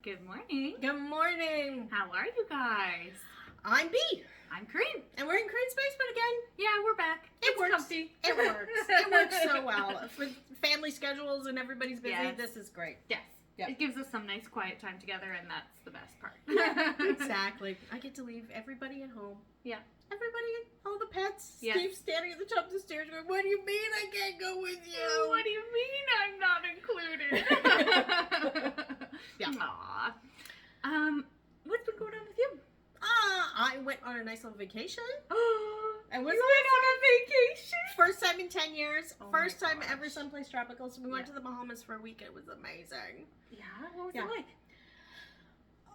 Good morning. Good morning. How are you guys? I'm Bea. I'm Kaireen. And we're in Kaireen's basement again. Yeah, we're back. It works. Comfy. It works. It works so well. With family schedules and everybody's busy, Yes. this is great. Yes. Yep. It gives us some nice quiet time together, and that's the best part. Exactly. I get to leave everybody at home. Yeah. Everybody, all the pets. Yes. Steve's standing at the top of the stairs going, "What do you mean I can't go with you?" What do you mean I'm not included? Yeah. Aw. What's been going on with you? I went on a nice little vacation. And was went on a vacation? First time in 10 years. Oh First my time gosh. ever someplace tropical. So we went Yeah. to the Bahamas for a week. It was amazing. Yeah. What was Yeah. it like?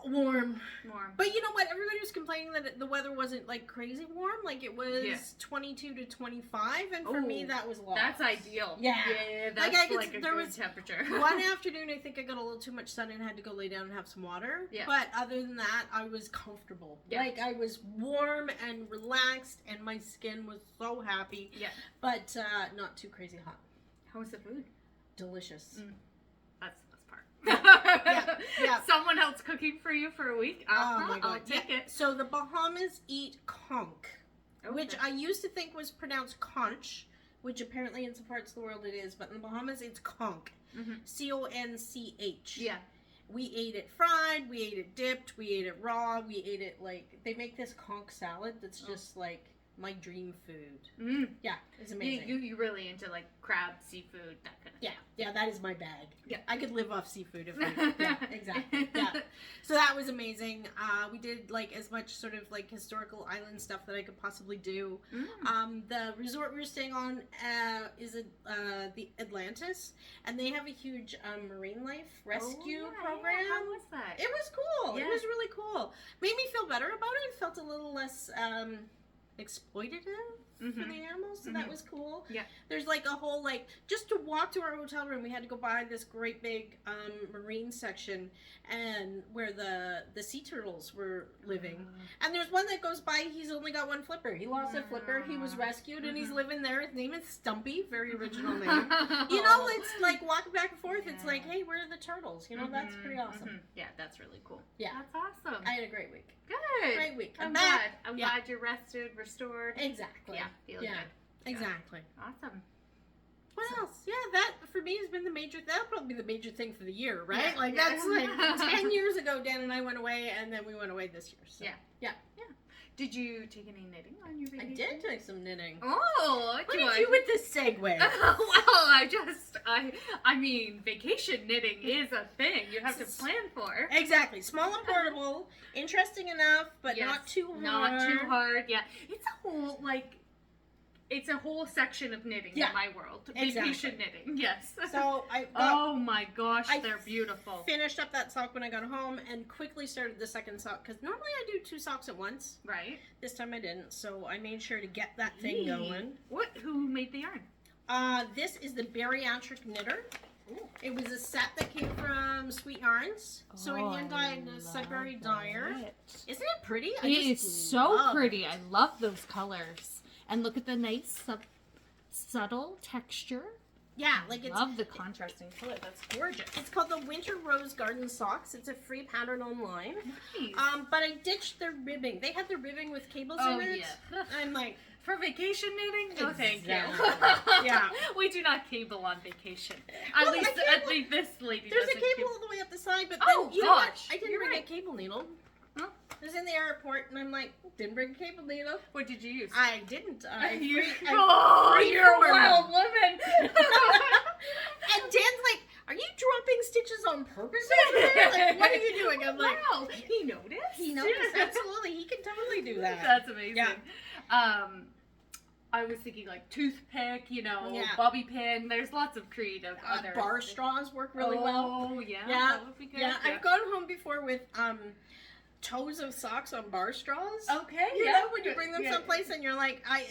Warm. Warm. But you know what? Everybody was complaining that the weather wasn't like crazy warm. Like it was Yeah. 22 to 25. And for me, Oh, that was low. That's ideal. Yeah. Yeah, Like, that's I could- like a there good was temperature. One afternoon, I think I got a little too much sun and had to go lay down and have some water. Yeah. But other than that, I was comfortable. Yeah. Like I was warm and relaxed, and my skin was so happy. Yeah. But not too crazy hot. How was the food? Delicious. That's the best part. Yeah. Someone else cooking for you for a week? Oh my God. I'll take Yeah. it. So the Bahamas eat conch, which I used to think was pronounced conch, which apparently in some parts of the world it is, but in the Bahamas it's conch. Mhm. C-O-N-C-H. Yeah. We ate it fried, we ate it dipped, we ate it raw, we ate it like, they make this conch salad that's just like my dream food. Mm. Yeah, it's amazing. You really into like crab, seafood, that kind of Yeah, yeah, that is my bag. Yeah. I could live off seafood if I, yeah, exactly, yeah. So that was amazing. We did like as much sort of like historical island stuff that I could possibly do. Mm. The resort we were staying on is the Atlantis, and they have a huge marine life rescue program. Yeah. How was that? It was cool. Yeah. It was really cool. Made me feel better about it. It felt a little less exploitative for the animals, so that was cool. Yeah. There's like a whole like just to walk to our hotel room, we had to go by this great big marine section and where the sea turtles were living. And there's one that goes by, he's only got one flipper. He lost a flipper, he was rescued, and he's living there. His name is Stumpy, very original name. You know, it's like walking back and forth, it's like, hey, where are the turtles? You know, that's pretty awesome. Yeah, that's really cool. Yeah. That's awesome. I had a great week. Good. Great week. I'm back. glad. I'm Yeah. glad you're rested, restored. Exactly. Yeah, feeling Yeah. good. Exactly. Awesome. What else? Yeah, that for me has been the major. That'll probably be the major thing for the year, right? Yeah. Like Yeah. that's like 10 years ago. Dan and I went away, and then we went away this year. So. Yeah. Yeah. Did you take any knitting on your I vacation? did do some knitting. Oh, What did you with this segue? well, I mean, vacation knitting is a thing you have to plan for. Exactly. Small and portable. Interesting enough, but Yes. not too hard. Not too hard, yeah. It's a whole section of knitting Yeah. in my world. Exactly. Vacation knitting, yes. So I oh my gosh, I they're beautiful. finished up that sock when I got home and quickly started the second sock because normally I do 2 socks at once. Right. This time I didn't, so I made sure to get that thing Yee. going. Who made the yarn? This is the Bariatric Knitter. Ooh. It was a set that came from Sweet Yarns. So Oh, I hand dyed a Sudbury dyer. Isn't it pretty? It is so pretty. I love those colors. And look at the nice subtle texture. Yeah, like it's Love the contrasting color. That's gorgeous. it's called the Winter Rose Garden Socks. It's a free pattern online. Nice. But I ditched their ribbing. They had the ribbing with cables Oh, in it. yeah. I'm like, For vacation knitting? No, thank you. Exactly. Yeah. We do not cable on vacation. Well, At least this lady there's a doesn't cable all the way up the side, but Oh, then you know what? gosh. I didn't You're bring right. a cable needle. Huh? I was in the airport and I'm like, didn't bring a cable needle. What did you use? I didn't. I you're free a form. wild woman. And Dan's like, are you dropping stitches on purpose over there? Like, what are you doing? I'm like, wow, he noticed. he knows. Absolutely. He can totally do that. That's amazing. Yeah. I was thinking like toothpick, Yeah. bobby pin. There's lots of creative other Bar straws work really well. Oh yeah, Yeah. that would be good. Yeah, I've gone home before with toes of socks on bar straws. Okay, You yeah. know, when you bring them Yeah. someplace and you're like, I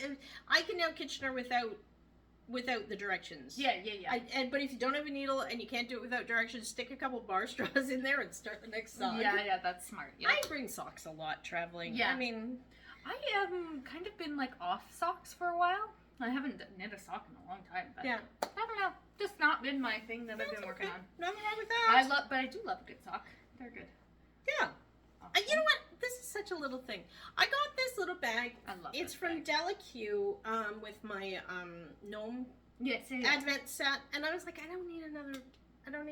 can nail Kitchener without the directions. Yeah. But if you don't have a needle and you can't do it without directions, stick a couple bar straws in there and start the next sock. Yeah, that's smart. Yeah. I bring socks a lot traveling. Yeah. I mean, I kind of been like off socks for a while. I haven't knit a sock in a long time, but yeah. I don't know. Just not been my thing that I've That's been working okay. on. Nothing wrong with that. But I do love a good sock. They're good. Yeah. Awesome. You know what? This is such a little thing. I got this little bag. I love It's this from bag. Delaque with my gnome Yes, advent set, and I was like, I don't need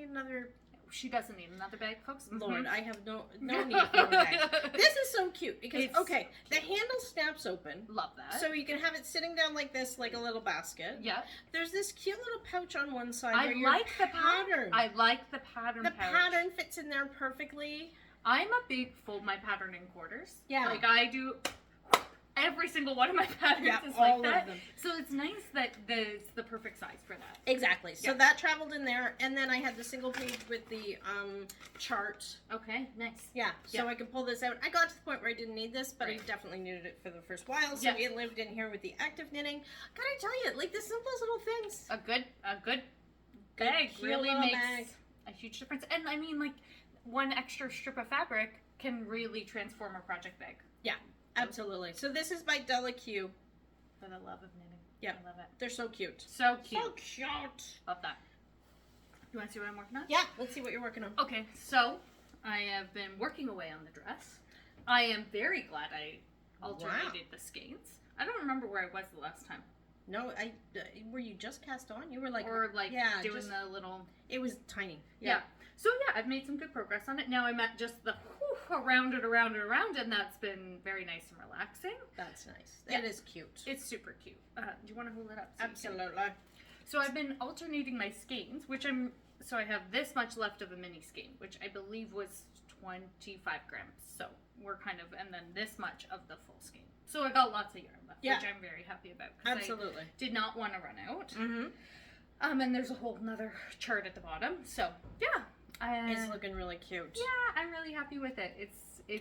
another. She doesn't need another bag, folks. Lord, I have no need for a bag. This is so cute because the handle snaps open. Love that. So you can have it sitting down like this, like a little basket. Yeah. There's this cute little pouch on one side. I where like your the pattern. I like the pattern. The pouch. pattern fits in there perfectly. I'm a big fold my pattern in quarters. Yeah. Like I do. Every single one of my patterns is all like that. of them. So it's nice that it's the perfect size for that. Exactly. So Yeah. that traveled in there, and then I had the single page with the chart. Okay, nice. Yeah. So Yeah. I could pull this out. I got to the point where I didn't need this, but I Right. definitely needed it for the first while. So Yeah. it lived in here with the active knitting. Gotta tell you, like the simplest little things. A good bag cute really little makes bag. a huge difference. And I mean, like, one extra strip of fabric can really transform a project bag. Yeah. Absolutely. So this is by Delaque. For the love of knitting. Yeah. I love it. They're so cute. So cute. So cute. Love that. You want to see what I'm working on? Yeah. Let's see what you're working on. Okay, so I have been working away on the dress. I am very glad I alternated the skeins. I don't remember where I was the last time. No, were you just cast on? You were like, Or like yeah, doing just- the little... it was tiny. Yeah. So yeah, I've made some good progress on it. Now I'm at just the around and around and around, and that's been very nice and relaxing. That's nice. Yeah. That is cute. It's super cute. Do you want to hold it up? So you can- Absolutely. So I've been alternating my skeins, so I have this much left of a mini skein, which I believe was 25 grams. So we're and then this much of the full skein. So I got lots of yarn left, Yeah. which I'm very happy about. 'Cause Absolutely. I did not want to run out. Mm-hmm. And there's a whole nother chart at the bottom. So yeah. It's looking really cute. Yeah, I'm really happy with it. It's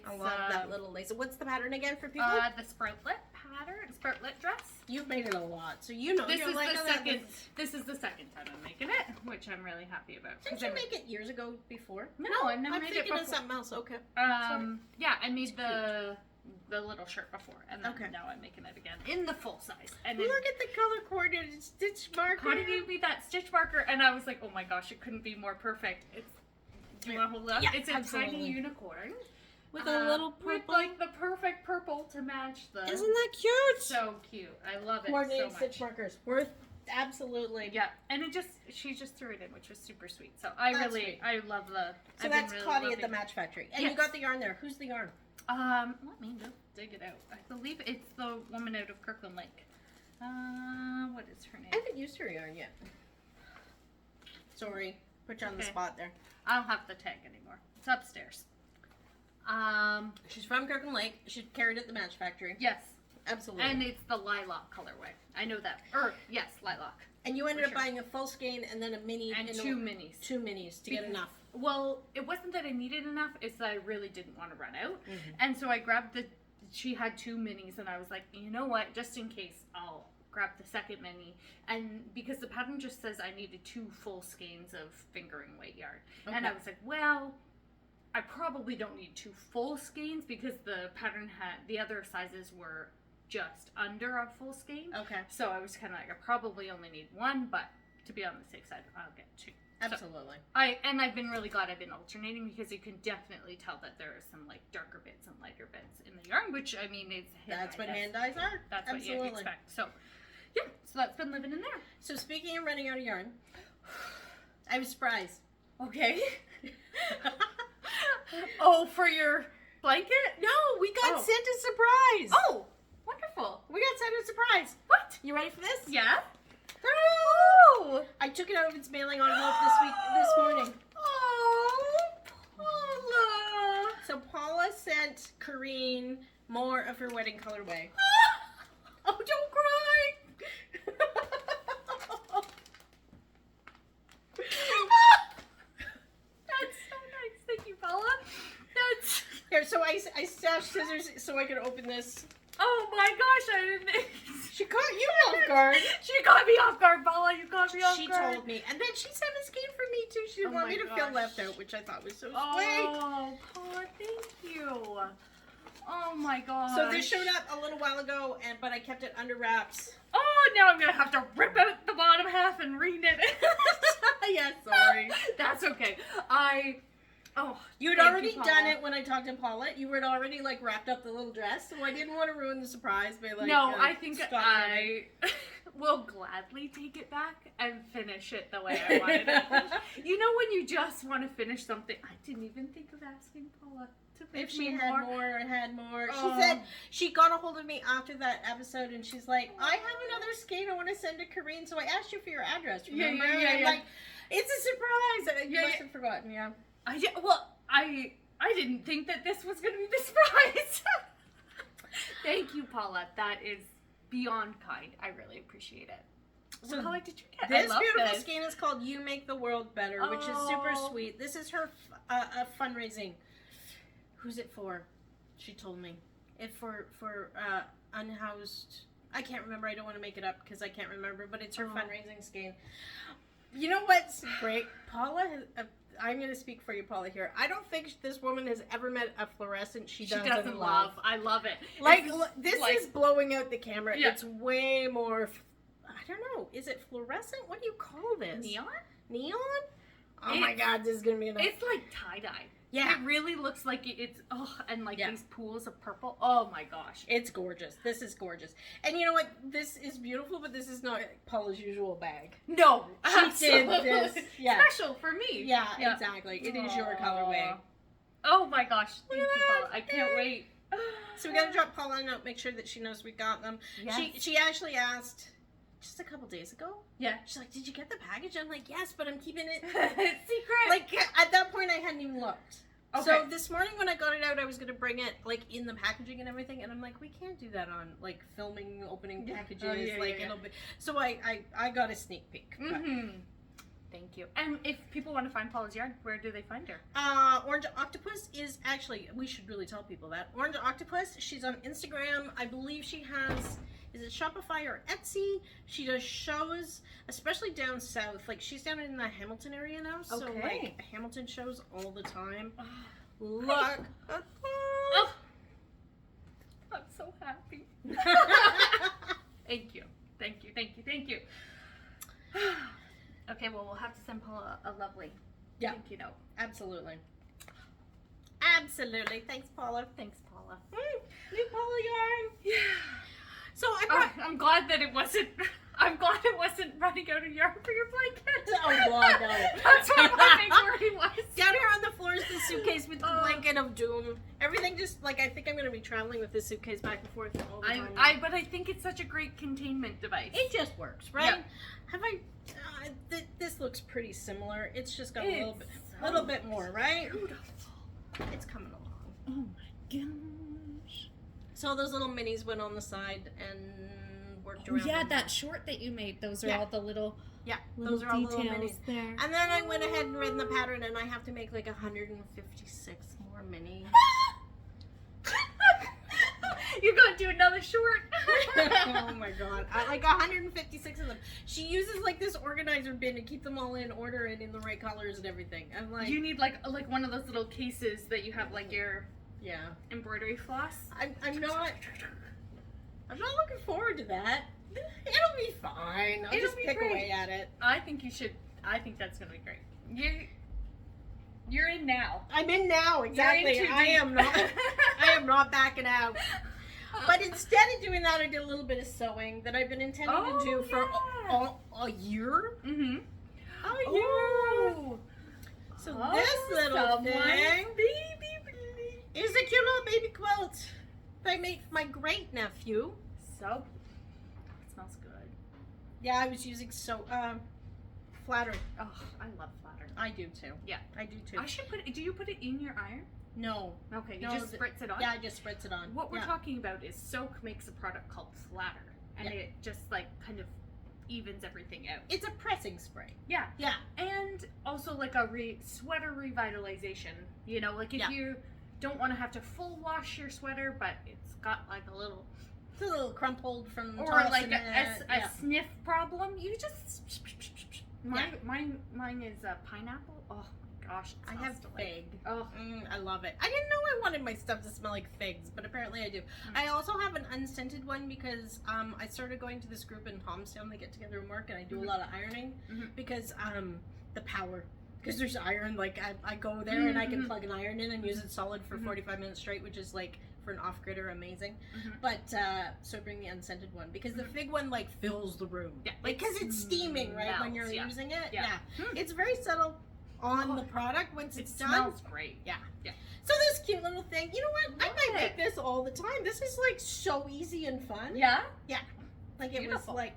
I love that little lace. What's the pattern again for people? the sproutlet pattern, sproutlet dress. You've made it a lot, so you know. This you're is like, the oh, that second. was- This is the second time I'm making it, which I'm really happy about. Didn't you make it years ago before? No, I've never I'm made it thinking of before. something else. Okay. Yeah, I made the little shirt before, and then Okay. now I'm making it again in the full size. And Look at the color coordinated stitch marker. Connie gave me that stitch marker, and I was like, oh my gosh, it couldn't be more perfect. Do you want to hold it up? Yeah, It's a absolutely. tiny unicorn. With a little purple. With like the perfect purple to match the. Isn't that cute? So cute. I love it Coordinated so stitch much. markers. Worth absolutely. Yeah, and she just threw it in, which was super sweet. So I That's really, sweet. I love the. So I've that's been really Claudia at loving- the Match Factory, and Yes. you got the yarn there. Who's the yarn? Let me just dig it out. I believe it's the woman out of Kirkland Lake. What is her name? I haven't used her yarn yet. Sorry, put you on the Okay. spot there. I don't have the tag anymore. It's upstairs. She's from Kirkland Lake. She carried it at the Match Factory. Yes, Absolutely. and it's the lilac colorway. I know that. Yes, lilac. And you ended For up sure. buying a full skein and then a mini And in two minis. Two minis to get Because- enough. Well, it wasn't that I needed enough, it's that I really didn't want to run out. Mhm. And so I grabbed she had two minis, and I was like, you know what, just in case, I'll grab the second mini. And because the pattern just says I needed two full skeins of fingering weight yarn. And I Okay. was like, well, I probably don't need two full skeins because the pattern the other sizes were just under a full skein. Okay. So I was kind of like, I probably only need one, but to be on the safe side, I'll get two. Absolutely. I've been really glad I've been alternating because you can definitely tell that there are some like darker bits and lighter bits in the yarn, which I mean is That's what hand dyes are. That's what Absolutely. you expect. So yeah, so that's been living in there. So speaking of running out of yarn, I was surprised. Okay. Oh, for your blanket? No, we got Oh. sent a surprise. Oh, wonderful. We got sent a surprise. What? You ready for this? Yeah. Oh! I took it out of its mailing envelope this morning. Oh, Paula. So Paula sent Kaireen more of her wedding colorway. Oh, don't cry. That's so nice. Thank you, Paula. That's. Here, so I stashed scissors so I could open this. Oh my gosh, I didn't. She caught you off guard. She caught me off guard, Paula. You caught me off She guard. told me. And then she sent a skein for me too. She didn't Oh want my me to feel gosh. left out, which I thought was so sweet. Oh, Paula, thank you. Oh my gosh. So this showed up a little while ago, but I kept it under wraps. Oh, now I'm gonna have to rip out the bottom half and reknit it. Yeah, sorry. That's okay. Oh, You had thank already Paula. done it when I talked to Paula. You had already like wrapped up the little dress, so I didn't want to ruin the surprise by like. No, I think stop I will gladly take it back and finish it the way I wanted it. You know when you just want to finish something? I didn't even think of asking Paula to make If she me had more. more or had more. Oh. She said she got a hold of me after that episode and she's like, I have another skein I want to send to Kaireen, so I asked you for your address, remember? Yeah. I'm like, it's a surprise. You Yeah, must yeah. have forgotten, yeah. I didn't think that this was going to be the surprise. Thank you, Paula. That is beyond kind. I really appreciate it. So What color did you get? This I love beautiful this. skein is called You Make the World Better, which is super Oh. sweet. This is her fundraising. Who's it for? She told me. It for unhoused. I can't remember. I don't want to make it up because I can't remember. But it's her fundraising skein. You know what's great? Paula has. I'm going to speak for you, Paula, here. I don't think this woman has ever met a fluorescent she doesn't love. I love it. Like, It's this like- is blowing out the camera. Yeah. It's way more. I don't know. Is it fluorescent? What do you call this? neon. Neon? Oh my It's- god, this is gonna be enough. It's like tie-dye. Yeah. It really looks like it's, and like Yeah. these pools of purple. Oh my gosh. It's gorgeous. This is gorgeous. And you know what? This is beautiful, but this is not Paula's usual bag. No. She did absolutely. this. Yeah. Special for me. Yeah, exactly. It is your Aw. colorway. Oh my gosh. Thank Look you, at Paula. that. I can't wait. So we gotta drop Paula a note, make sure that she knows we got them. Yes. She actually asked just a couple days ago. Yeah. She's like, "Did you get the package?" I'm like, "Yes, but I'm keeping it." Secret. Like at that point, I hadn't even looked. Okay. So this morning when I got it out, I was gonna bring it like in the packaging and everything, and I'm like, we can't do that on like filming opening Yeah. packages. Oh, yeah, like yeah. it'll be. So I got a sneak peek. But, Mm-hmm. Thank you. And if people want to find Paula's yarn, where do they find her? Orange Octopus is actually, we should really tell people that. Orange Octopus, she's on Instagram. I believe she has, is it Shopify or Etsy? She does shows, especially down south. Like she's down in the Hamilton area now. So Okay. like Hamilton shows all the time. Look. Oh, I'm so happy. Thank you. Thank you. Thank you. Thank you. Okay, well, we'll have to send Paula a lovely Yeah. thank you note. Absolutely. Absolutely. Thanks, Paula. Thanks, Paula. New Paula yarn. Yeah. So I brought. I'm glad that it wasn't. I'm glad it wasn't running out of yarn for your blanket. Oh, God, no. That's what my big worry was. Down here on the floor is the suitcase with the Oh. blanket of doom. Everything just like I think I'm gonna be traveling with this suitcase back and forth all the time. But I think it's such a great containment device. It just works, right? Yeah. Have I? This looks pretty similar. It's just got a It's little bit more, right? beautiful. It's coming along. Oh my gosh. So those little minis went on the side and worked Oh, around. yeah, them. that short that you made. Those are Yeah. all the little Yeah, little those are all little details minis. there. And then I went ahead and written the pattern, and I have to make like 156 more minis. You're going to do another short. Oh my god. Like 156 of them. She uses like this organizer bin to keep them all in order and in the right colors and everything. I'm like, You need like one of those little cases that you have like your yeah. embroidery floss. I'm not looking forward to that. It'll be fine. I'll It'll just be pick great. away at it. I think you should. I think that's gonna be great. You're in now. I'm in now, exactly. You're in too I deep. am not I am not backing out. But instead of doing that, I did a little bit of sewing that I've been intending to do for yeah. a year. Mm-hmm. A year. Oh. So this little thing is a cute little baby quilt that I made for my great nephew. So it smells good. Yeah, I was using flatter. Oh, I love flatter. I do too. Yeah. I do too. I should put it. Do you put it in your iron? No. Okay, you No, just spritz it on. Yeah, I just spritz it on. What we're Yeah. talking about is Soak makes a product called Flatter, and Yeah. it just like kind of evens everything out. It's a pressing spray. Yeah, Yeah. and also like a sweater revitalization. You know, like if Yeah. you don't want to have to full wash your sweater, but it's got like a little It's a little crumpled from or tossing like a it. Yeah. sniff problem, you just mine is pineapple. Oh my gosh, it I smells have delightful. fig. Oh, I love it. I didn't know I wanted my stuff to smell like figs, but apparently I do. I also have an unscented one because I started going to this group in Palmstown. They get together and work, and I do a lot of ironing Mhm. because the power. because there's iron. Like I go there and I can plug an iron in and use it solid for 45 minutes straight, which is like for an off-gritter amazing. But so bring the unscented one because the fig one like fills the room. Yeah, like because it's steaming right when you're using it. Yeah, it's very subtle on the product once it's done. It smells great. Yeah. So this cute little thing, you know what? I might make this all the time. This is like so easy and fun. Yeah? Yeah. Like it was like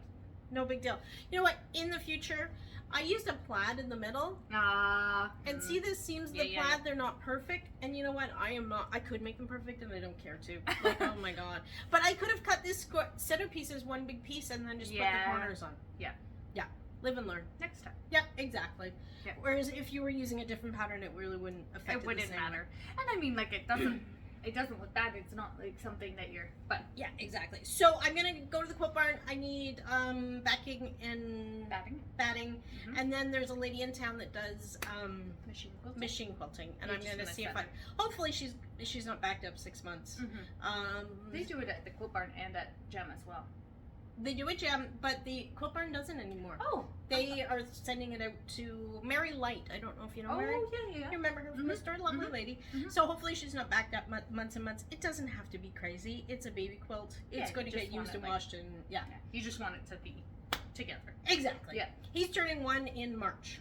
no big deal. You know what? In the future, I used a plaid in the middle. And see the seams of the plaid, they're not perfect. And you know what? I could make them perfect and I don't care to. Like, oh my god. But I could have cut this set of pieces one big piece and then just put the corners on. Yeah. Live and learn. Next time. Yep, exactly. Yep. Whereas if you were using a different pattern, it really wouldn't affect it. It wouldn't matter. And I mean, like, it doesn't look bad. It's not like something that you're. But yeah, exactly. So I'm gonna go to the quilt barn. I need backing and batting, and then there's a lady in town that does machine quilting, and I'm gonna see if hopefully she's not backed up 6 months. They do it at the quilt barn and at Gem as well. They do at Gem, but the quilt barn doesn't anymore. Oh. They are sending it out to Mary Light. I don't know if you know Mary. Oh, yeah. You remember her from the store? Lovely lady. So hopefully she's not backed up months and months. It doesn't have to be crazy. It's a baby quilt. It's going to get used and washed and You just want it to be together. Exactly. Yeah. He's turning 1 in March.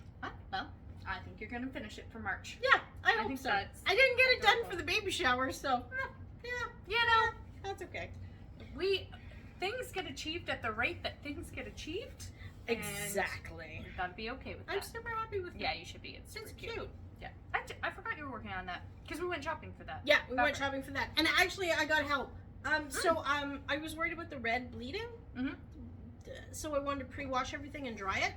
Well, I think you're going to finish it for March. Yeah, I hope so. I didn't get it done for the baby shower, so that's okay. Things get achieved at the rate that things get achieved. Exactly. You've got to be okay with that. I'm super happy with it. Yeah, you should be. It's cute. Yeah. I forgot you were working on that because we went shopping for that. Yeah, we went shopping for that. And actually, I got help. So I was worried about the red bleeding. So I wanted to pre-wash everything and dry it.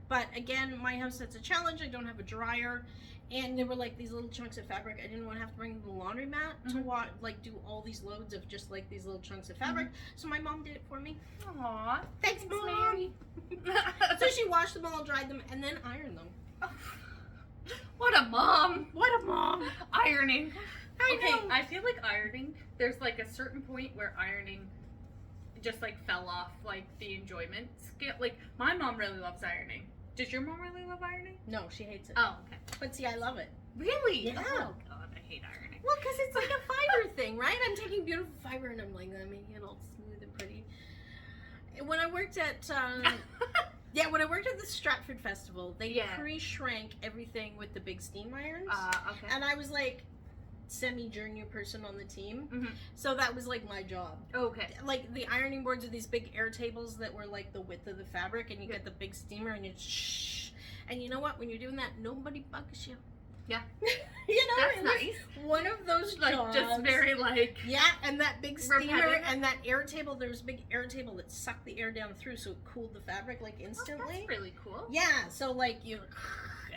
But again, my house, that's a challenge. I don't have a dryer. And there were like these little chunks of fabric. I didn't want to have to bring the laundromat to do all these loads of just like these little chunks of fabric. So my mom did it for me. Aww. Thanks, Mom. So she washed them all, dried them, and then ironed them. What a mom. What a mom. Ironing. I know. I feel like ironing, there's like a certain point where ironing just like fell off like the enjoyment scale. Like my mom really loves ironing. Does your mom really love ironing? No, she hates it. Oh, okay. But see, I love it. Really? Yeah. Oh, God, I hate ironing. Well, because it's like a fiber thing, right? I'm taking beautiful fiber and I'm like, making it all smooth and pretty. When I worked at, when I worked at the Stratford Festival, they pre-shrank everything with the big steam irons. Okay. And I was like semi-junior person on the team. So that was like my job. Okay. Like the ironing boards are these big air tables that were like the width of the fabric, and you get the big steamer and you shh. And you know what? When you're doing that, nobody bugs you. Yeah. You know, that's nice. One of those like jobs. Just very like and that big steamer and that air table. There was a big air table that sucked the air down through, so it cooled the fabric like instantly. Oh, that's really cool. Yeah. So like you,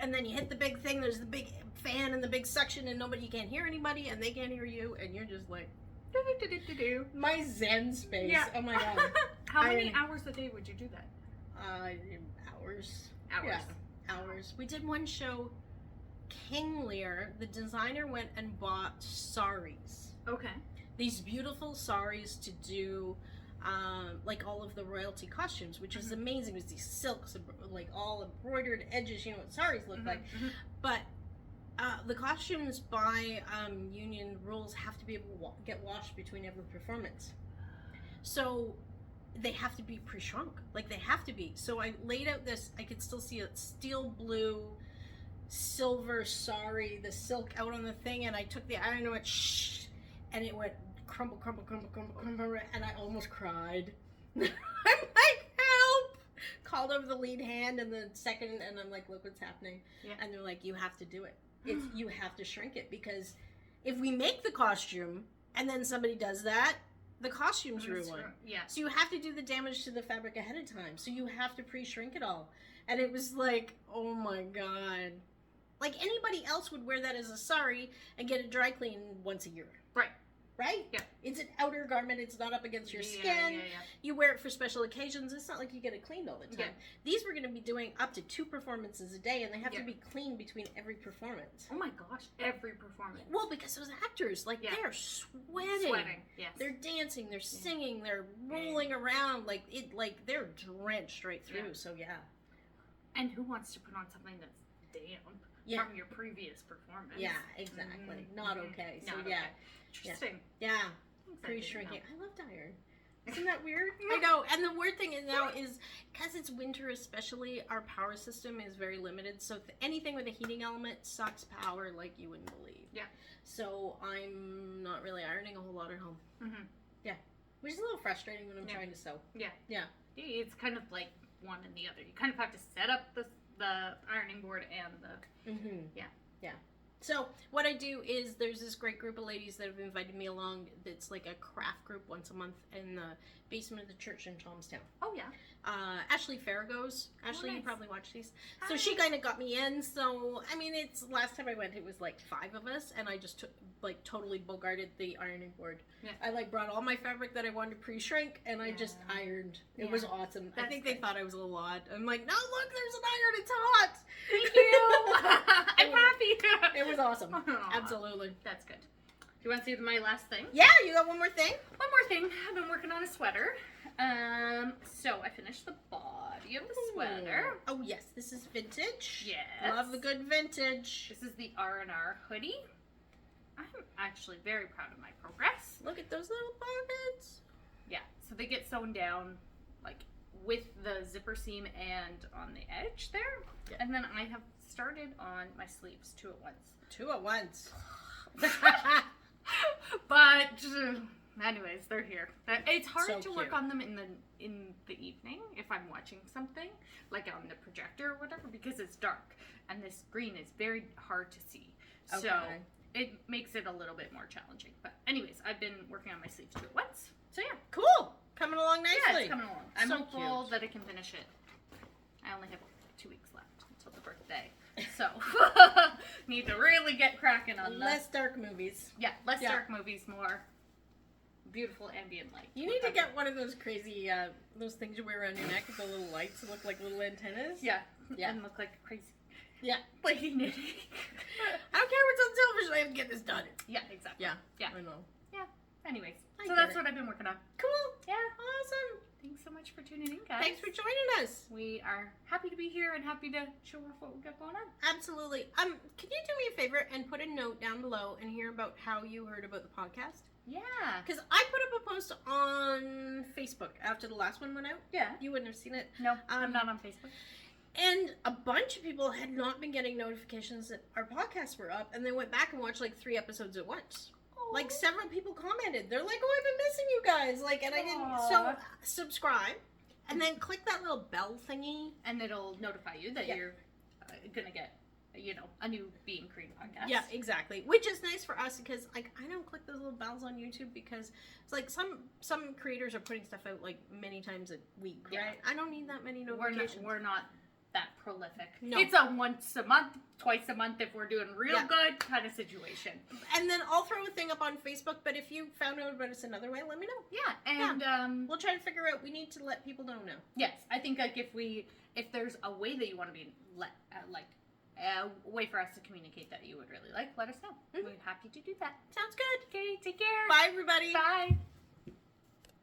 and then you hit the big thing. There's the big fan and the big suction, and you can't hear anybody, and they can't hear you, and you're just like. My Zen space. Yeah. Oh my god. How many hours a day would you do that? Hours. Yeah, hours. We did one show. King Lear, the designer, went and bought saris. Okay. These beautiful saris to do, like all of the royalty costumes, which is amazing. It was these silks, like all embroidered edges. You know what saris look like, but. The costumes by union rules have to be able to get washed between every performance. So they have to be pre-shrunk. Like they have to be. So I laid out this, I could still see a steel blue, silver sari, the silk out on the thing, and I took the iron and went shh, and it went crumble, crumble, crumble, crumble, crumble, and I almost cried. I'm like, help! Called over the lead hand and the second, and I'm like, look what's happening. Yeah. And they're like, you have to do it. You have to shrink it, because if we make the costume and then somebody does that, the costume's ruined. Yeah. So you have to do the damage to the fabric ahead of time. So you have to pre-shrink it all. And it was like, oh my god. Like anybody else would wear that as a sari and get it dry clean once a year. Right. Right? Yeah. It's an outer garment. It's not up against your skin. You wear it for special occasions. It's not like you get it cleaned all the time. Yeah. These we're going to be doing up to 2 performances a day, and they have to be clean between every performance. Oh my gosh, every performance. Well, because those actors, like, they're sweating. Yes. They're dancing, they're singing, they're rolling around, like they're drenched right through, so yeah. And who wants to put on something that's damp? Yeah. from your previous performance. Yeah, exactly. Not okay. So Not yeah. okay. Interesting. Yeah. Thanks, I Pre-shrinking. didn't know. I love iron. Isn't that weird? I know. And the weird thing is now is because it's winter, especially, our power system is very limited. So anything with a heating element sucks power like you wouldn't believe. Yeah. So I'm not really ironing a whole lot at home. Mm-hmm. Yeah. Which is a little frustrating when I'm Yeah. trying to sew. Yeah. Yeah. It's kind of like one and the other. You kind of have to set up the ironing board and the... Mm-hmm. Yeah. Yeah. So what I do is there's this great group of ladies that have invited me along. It's like a craft group once a month in the basement of the church in Thomastown. Oh, yeah. Ashley Fair goes. Ashley, you nice. probably watch these. Hi. So she kind of got me in. So, I mean, it's last time I went, it was like 5 of us, and I just took, like, totally bogarted the ironing board. Yeah. I, like, brought all my fabric that I wanted to pre-shrink, and I just ironed. It was awesome. I That's think good. they thought I was a little odd. I'm like, no, look, there's an iron. It's hot. Thank you. I'm happy. It was awesome. Aw. Absolutely. That's good. Do you want to see my last thing? Yeah, you got one more thing? One more thing. I've been working on a sweater. So I finished the body of the sweater. Oh, yes. This is vintage. Yes. Love the good vintage. This is the R&R hoodie. I'm actually very proud of my progress. Look at those little pockets. Yeah, so they get sewn down like with the zipper seam and on the edge there. Yeah. And then I have started on my sleeves 2 at once. 2 at once. But anyways, they're here. It's hard So to work cute. on them in the evening if I'm watching something like on the projector or whatever because it's dark and this green is very hard to see. So Okay. it makes it a little bit more challenging. But anyways, I've been working on my sleeves 2 at once. So yeah. Cool. Coming along nicely. Yeah, it's coming along. I'm So hopeful cute. that I can finish it. I only have 2 weeks left until the birthday. So need to really get cracking on Less dark movies. less Yeah. dark movies, more beautiful ambient light. You need to get one of those crazy, those things you wear around your neck with the little lights that look like little antennas. Yeah. Yeah. And look like a crazy Yeah. lady knitting. I don't care what's on television. I have to get this done. Yeah, exactly. Yeah. Yeah. I know. Anyways, I so get that's it. what I've been working on. Cool. Yeah. Awesome. Thanks so much for tuning in, guys. Thanks for joining us. We are happy to be here and happy to show off what we got going on. Absolutely. Can you do me a favor and put a note down below and hear about how you heard about the podcast? Yeah. Because I put up a post on Facebook after the last one went out. Yeah. You wouldn't have seen it. No, I'm not on Facebook. And a bunch of people had not been getting notifications that our podcasts were up, and they went back and watched like 3 episodes at once. Like several people commented. They're like, "Oh, I've been missing you guys." Like, and I didn't. So Aw. subscribe, and then click that little bell thingy. And it'll notify you that Yeah. you're gonna get, a new Being Creative podcast. Yeah, exactly. Which is nice for us because like I don't click those little bells on YouTube because it's like some creators are putting stuff out like many times a week, Yeah. right? I don't need that many We're notifications. not that prolific. No. It's a once a month, twice a month if we're doing real Yeah. good kind of situation. And then I'll throw a thing up on Facebook. But if you found out about us another way, let me know. Yeah, and We'll try to figure out. We need to let people know now. yes, I think like if there's a way that you want to be a way for us to communicate that you would really like, let us know. Mhm. We're happy to do that. Sounds good. Okay, take care. Bye, everybody. Bye.